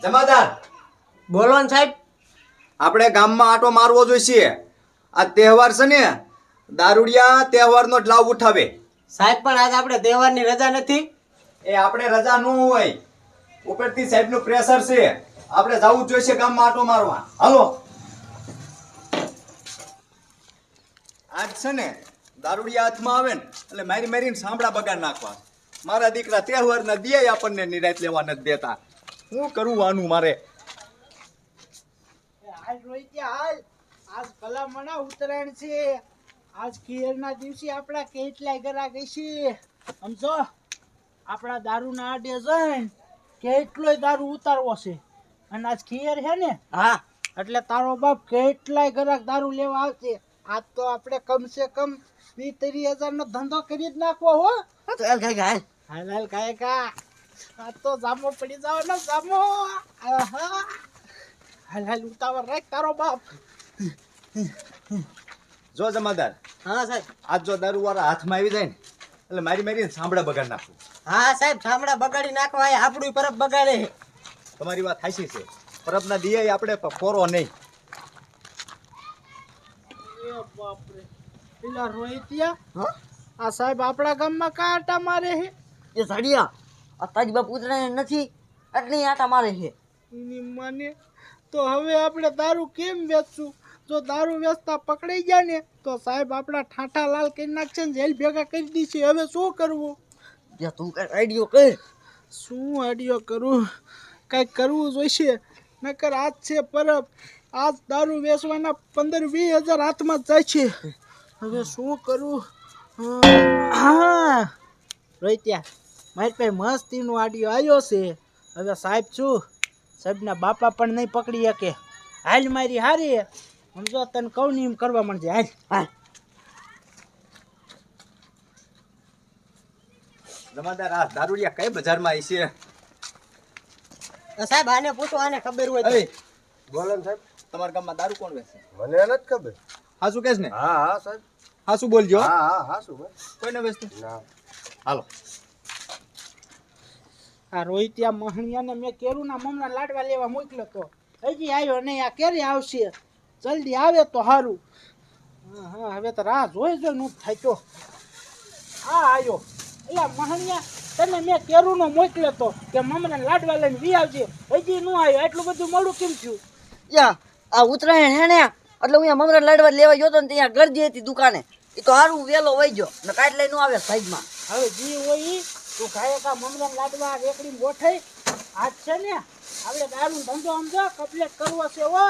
જમાદાર બોલો ને સાહેબ. આપણે ગામમાં આટો મારવો જોઈશે. આ તહેવાર છે ને, દારૂડિયા તહેવારનો જ લાભ ઉઠાવે. સાહેબ પણ આજ આપણે તહેવારની રજા નથી. એ આપણે રજા ન હોય, ઉપરથી સાહેબનું પ્રેશર છે. આપણે જવું જ જોઈશે ગામમાં આટો મારવા. હાલો. આજ છે ને દારૂડિયા હાથમાં આવે ને એટલે મારી મારીને સાંભળા બગાડ નાખવા. મારા દીકરા તહેવારના દિયાય આપણને નિરાત લેવા નથી દેતા. શું કરવું આનું મારે? આજ રોહિત્યા હાલ, આજ ભલામણા ઉત્તરાયણ છે. આજ ખીરના દિવસે આપણા કેટલાય ગ્રાહક છે. સમજો, આપણા દારૂના આડે જઈને કેટલોય દારૂ ઉતારવો છે. અને આજ ખીર છે ને, હા એટલે તારો બાપ કેટલાય ગ્રાહક દારૂ લેવા આવશે. આજ તો આપણે કમસે કમ 20-30 હજારનો ધંધો કરી જ નાખવો હો. હાલ કાંઈ હાલ હાલ કાયકા, આ તો જામો પડી જવાનો જામો. આહા, હાલ હાલ ઉતાવળ રાખ તારો બાપ. જો જમાદાર, હા સાહેબ. આજ જો દારૂવાળા હાથમાં આવી જાય ને એટલે મારી મારીને સાંભળા બગાડ નાખવું. હા સાહેબ, ઠામડા બગાડી નાખવા એ આપણું પરબ બગાડે. તમારી વાત સાચી છે. પરબના દિયાય આપણે પોરો નહીં. એ બાપ રે, પેલા રોહિતિયા, હા આ સાહેબ આપણા ગામમાં કા આટા મારે છે? એ સાડિયા, આ તાજી બાપ ઉતરાય નથી આટલી આટા મારે છે. એની માને તો હવે આપણે દારૂ કેમ વેચશું? જો દારૂ વેચતા પકડાઈ ગયા ને તો સાહેબ આપણા ઠાઠા લાલ કરી નાખશે ને જેલ ભેગા કરી દીશે. હવે શું કરવું? યા તું કઈ આઈડિયો કર. શું આઈડિયો કરું? કંઈક કરવું જોઈશે, નકર આજ છે પરબ. આજ દારૂ વેચવાના 15-20 હજાર હાથમાં જ જાય છે. હવે શું કરું? હા રોહિત્યા, મારી પાસે મસ્તીનો આડિયો આવ્યો છે. હવે સાહેબ શું, સાહેબના બાપા પણ નહીં પકડી શકે. હાલ મારી હારી, સમજો તને કહું ને એમ કરવા માંડજે. હાલ હા જમાદાર, આ દારૂડિયા કઈ બજારમાં આવી છે? સાહેબ, આને પૂછો, આને ખબર હોય તો. અરે, બોલો ને સાહેબ. તમારા ગામમાં દારૂ કોણ વેચે? મને નથી ખબર. હા શું કહેશ ને? હા હા સાહેબ. હા શું બોલજો. હા હા હા શું ભાઈ? કોઈને વેચતું? ના. હાલો. આ રોહિત્યા મહણિયાને મેં કેરુના મમરા લાડવા લેવા મોકલ્યો તો, હજી આવ્યો નહીં. આ ક્યારે આવશે? જલ્દી આવે તો સારું. હા હા, હવે તો રાહ જોઈ નું થાક્યો. હા આવ્યો. એટલે મહણિયા, તને મેં કેરુનો મોકલ્યો તો કે મમરા લાડવા લઈને વી આવજે, હજી નું આવ્યો. એટલું બધું મોડું કેમ થયું? યા આ ઉતરાયણ હે ને, એટલે હું મમરા લાડવા લેવા ગયો તો ને ત્યાં ગરજી હતી દુકાને. એ તો હારું વેલો વહી ગયો ને કાટ લઈને આવે સાઈડમાં. હવે જી હોય ઈ, તું ખાય કા મમરા લાડવા રેકડી ગોઠાઈ. આજ છે ને આપણે દારૂ ધંધો સમજો કમ્પ્લીટ કરવો છે હો.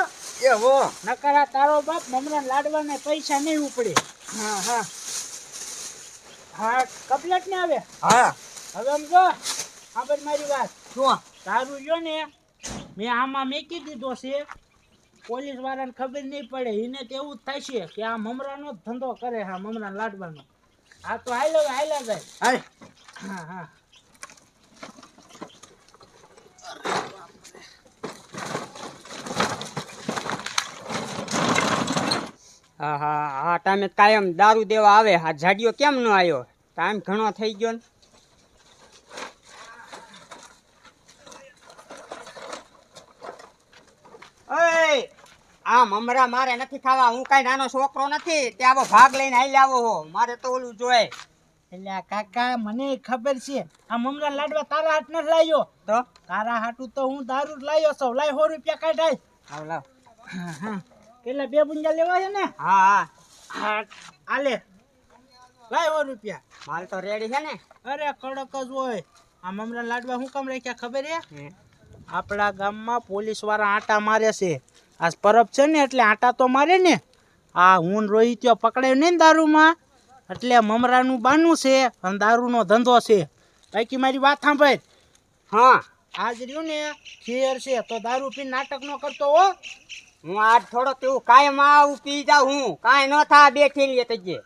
એ હો નકર આ તારો બાપ મમરા લાડવાને પૈસા નહીં ઉપડે. હા હા હા, કમ્પ્લીટ ને આવે. હા હવે સમજો, સાંભળ મારી વાત. શું દારૂ જો ને મેં આમાં મેકી દીધો છે. પોલીસ વાળાને ખબર નહીં પડે. એને તો એવું જ થાય છે કે આ મમરાનો જ ધંધો કરે. હા, મમરા લાડવાનો. હા તો હાલ્યા જાય. હાલ હા હા હા હા આ ટાઈમે કાયમ દારૂ દેવા આવે. આ જાડિયો કેમ ન આવ્યો? ટાઈમ ઘણો થઈ ગયો ને. ઓય, આ મમરા મારે નથી ખાવા. હું કાંઈ નાનો છોકરો નથી તે આવો ભાગ લઈને હાલી આવો હો. મારે તો ઓલું જોઈએ. એટલે આ કાકા, મને ખબર છે આ મમરા લાડવા તારા હાથ નથી લાવ્યો. તો તારા હાટું તો હું દારૂ જ લાવ્યો છું. લાય 100 રૂપિયા કાઢાય. હાવ લાવ. હા હા, પેલા 2 ગુંજા લેવા છે ને? હા હા, હા આલે, લાય 100 રૂપિયા. માલ તો રેડી છે ને. અરે કડક જ હોય. આ મમરા લાડવા હું કામ રાખ્યા ખબર છે? આપણા ગામમાં પોલીસ વાળા આટા મારે છે. આજ પરબ છે ને એટલે આટા તો મારે ને. આ હું રોહિત્યો પકડાયો નહીં ને દારૂમાં, એટલે મમરાનું બાનું છે અને દારૂનો ધંધો છે. બાકી મારી વાત સાંભળ. હા, આજ રહ્યું ને ખીર છે તો દારૂ પીને નાટક ન કરતો હો. હું આજ થોડોક એવું કાયમ આવું પી જાઉં. હું કાંઈ ન થા બે થેલીએ તજે.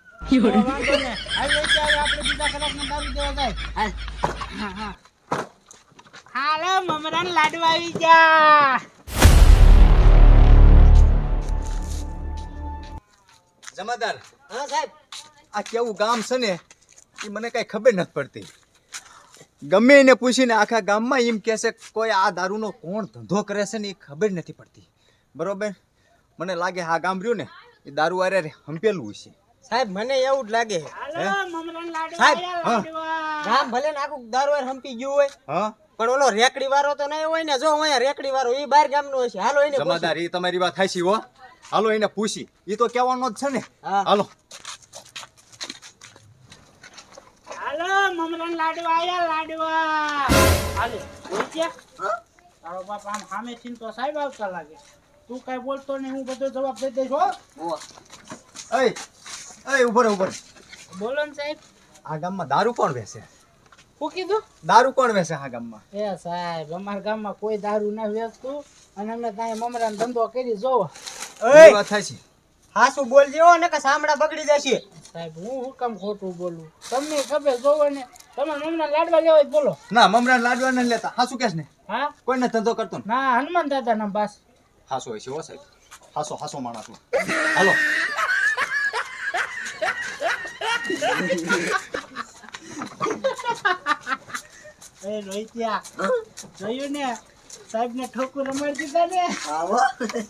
વાંધો ને. હાલ અત્યારે આપણે બીજા કલાકનો દારૂ દેવા જાય. હાલ. હા હા, હાલો મમરાન લાડવા આવી જા. જમાદાર, હા સાહેબ. આ કેવું ગામ છે ને એ મને કઈ ખબર નથી પડતી. ગમે એને પૂછીને આખા ગામમાં એમ કહેશે કે કોઈ આ દારૂનો કોણ ધંધો કરે છે ને એ ખબર નથી પડતી. બરોબર, મને લાગે આ ગામ રહ્યું ને એ દારૂ વારે હંપેલું છે. સાહેબ મને એવું જ લાગે છે. સાહેબ ગામ ભલે ને આખું દારૂ હંપી ગયું હોય હા પણ ઓલો રેકડી વાળો તો નહીં હોય ને. જો અહીંયા રેકડી વાળો એ બહાર ગામનો હશે. હાલો એને પૂછીએ. જમાદાર, એ તમારી વાત હાચી હો. હાલો એને પૂછી, એ તો કહેવાનો જ છે ને. હા. હાલો. હાલો મમરાન લાડવા આયા લાડવા. હાલે ઓળખ્યા? તારો બાપ આમ સામેથી તો સાહેબ આવતા લાગે. તું કઈ બોલતો નહીં, હું બધો જવાબ દઈ દઈશ હો. એય એય ઉભો રહે, ઉભો રહે. બોલો ને સાહેબ. આ ગામમાં દારૂ કોણ વેચે? શું કીધું? દારૂ કોણ વેચે આ ગામમાં? એ સાહેબ અમારા ગામમાં કોઈ દારૂ ના વેચતું અને અમે ત્યાં મમરાનો ધંધો કરી જોવો. એ વાત થાય છે. હાસુ બોલજે હો ને કે સાંભળા બગડી જશે. સાહેબ હું કેમ ખોટું બોલું? તમને ખબર જોવો ને તમે મમરા લાડવા લેવા જ બોલો. ના, મમરા લાડવા નથી લેતા. હાસુ કેસ ને? હા કોઈને ધંધો કરતો ને? ના હનુમાન દાદા ના બાસ. હાસો હોય છે હો સાહેબ. હાસો માણસ. હાલો. એ રોહિત્યા જોયું ને સાહેબ ને ઠોકું રમાડી દીધા ને.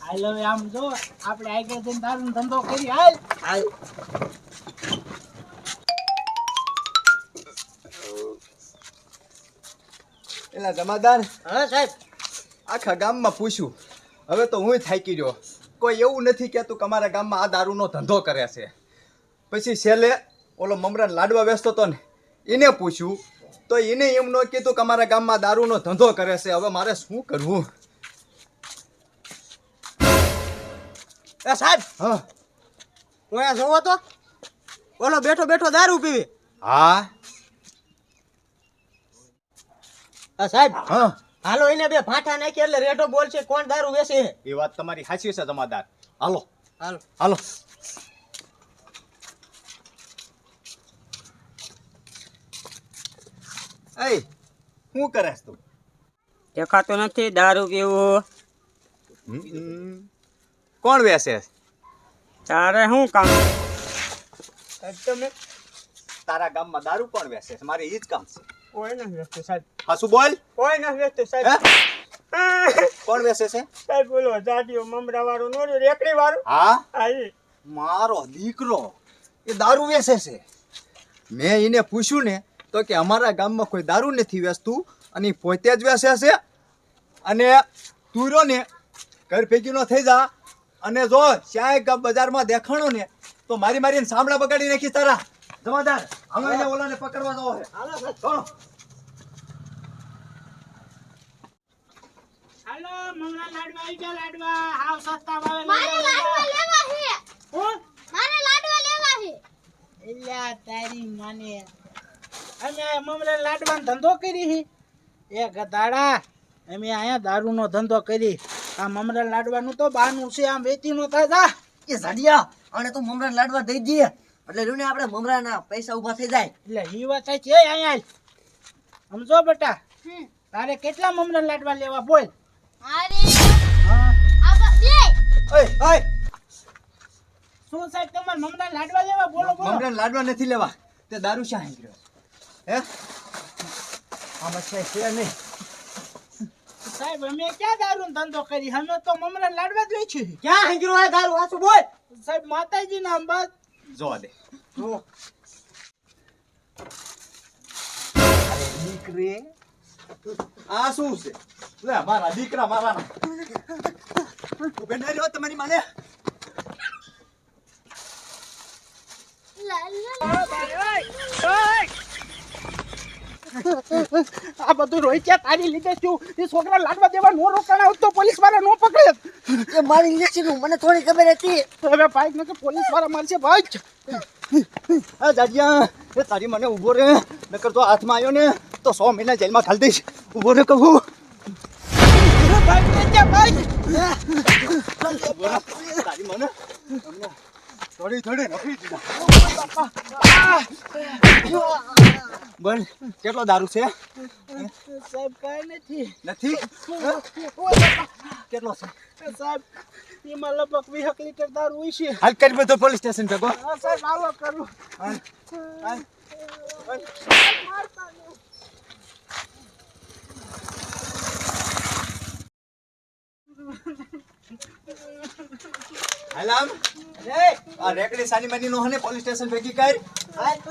હાલ હવે આમ જો આપણે આગળ જઈને દારૂનો ધંધો કરી. હાલ એલા જમાદાર, હા સાહેબ. આખા ગામમાં પૂછ્યું, હવે તો હું થાકી ગયો. કોઈ એવું નથી કહેતું કે અમારા ગામમાં આ દારૂનો ધંધો કરે છે. પછી છેલ્લે ઓલો મમરા લાડવા વેચતો હતો ને એને પૂછ્યું તો એને એમ ન કીધું કે અમારા ગામમાં દારૂનો ધંધો કરે છે. હવે મારે શું કરવું? એ સાહેબ હા હું અહીંયા જોવો તો ઓલો બેઠો બેઠો દારૂ પીવે. હા સાહેબ હા, હાલો એને બે ભાઠા નાખી એટલે રેડો બોલશે કોણ દારૂ વેચે છે. એ વાત તમારી સાચી છે જમાદાર. હાલો હાલો હાલો. એય શું કરેસ તું? દેખાતો નથી દારૂ પીવું. કોણ વેચે? તારે શું કામ? તમે તારા ગામમાં દારૂ કોણ વેચે છે? મારે ઈ જ કામ છે. કોઈ નથી વેચતું સાહેબ. હા શું બોલ? કોઈ નથી વેચતું હે? સાહેબ. કોણ વેચે છે? સાહેબ બોલો જાડીઓ મમરા વાળું નો રેકડી વાળું. હા, આઈ મારો દીકરો એ દારૂ વેચે છે. મેં એને પૂછ્યું ને તો કે અમારા ગામમાં કોઈ દારૂ નથી વેચતું અને ઈ પોતે જ વેચે છે. અને તું રહ્યો ને ઘર ભેગી નો થઈ જા અને જો ક્યાંય બજારમાં દેખાણો ને તો મારીને સાંભળા બગાડી નાખીશ તારા. જમાદાર, હાલો એને ઓલાને પકડવા જવો છે. હાલો સાહેબ. ચાલો. હાલો મમરા લાડવા આવી ગયા. લાડવા હાવ સસ્તા ભાવે મારે લાડવા લેવા છે. હું મારે લાડવા લેવા છે. એલા તારી માને અમે આ મમરા લાડવાનો ધંધો કરી હી. એ ગધાડા અમે અહીંયા દારૂનો ધંધો કરી. આ મમરા લાડવાનું તો બાનું છે, આમ વેચી નો થાય જા. એ ઝાડિયા આને તો મમરા લાડવા દઈ દઈએ એટલે રહ્યું ને આપણે મમરાના પૈસા ઊભા થઈ જાય. એટલે ઈ વાત થાય છે અહીંયા સમજો બેટા. તારે કેટલા મમરા લાડવા લેવા બોલ. મારે હા આ બે ઓય ઓય, શું સાહેબ તમારે મમરા લાડવા લેવા બોલો બોલો. મમરાને લાડવા નથી લેવા. તે દારૂ શા હાંકર્યો? હે? આમાં છે નહીં. સાહેબ અમે ક્યાં દારૂનો ધંધો કરી? અમે તો મમરા લાડવા જ વેચી. ક્યાં હાંગરો આ દારૂ? હાસુ બોલ. સાહેબ માતાજી ના અંબાદ. જોવા દે. જો અરે દીકરી, આ શું છે? લે મારા દીકરા મારા બેન રહ્યો તમારી માને. આ બધું રોહિત્યા તારી લીધે છું. એ છોકરા લાડવા દેવા નો રોકાણા હોત તો પોલીસ વાળા નો પકડે. એ મારી ઇન્જેક્શન મને થોડી ખબર હતી. હવે ભાઈ ને પોલીસ વાળા મારશે ભાઈ. આ જાડિયા, એ તારી મને ઊભો રે, નકર તો હાથમાં આવ્યો ને તો 100 મહિના જેલમાં ખાલી દઈશ. ઊભો રે કહું. ભાઈ ને ક્યાં ભાઈ? તારી મને થોડી નફી દીધા. બોલ, કેટલો દારૂ છે? સાહેબ કઈ નથી. નથી? કેટલો છે? સાહેબ એમાં લગભગ 20 લીટર દારૂ હોય છે. હાલ કરી બધો પોલીસ સ્ટેશન ભેગો. હા સાહેબ હાલો કરું. હાલ, હાલ. હાલ આમ આ રેકડી સાની માની નો હને પોલીસ સ્ટેશન ભેગી કર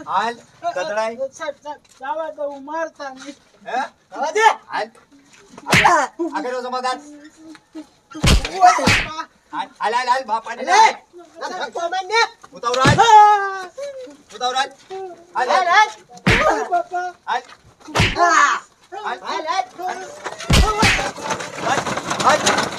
હાલ તતડાઈ સાહેબ જવા દો હું મારતા નહીં હે હાલ આગળ જમાદાર હાલ હાલ હાલ બાપાને ઉતાવરાજ ઉતાવરાજ હાલ હાલ બાપા હાલ હાલ હાલ હાલ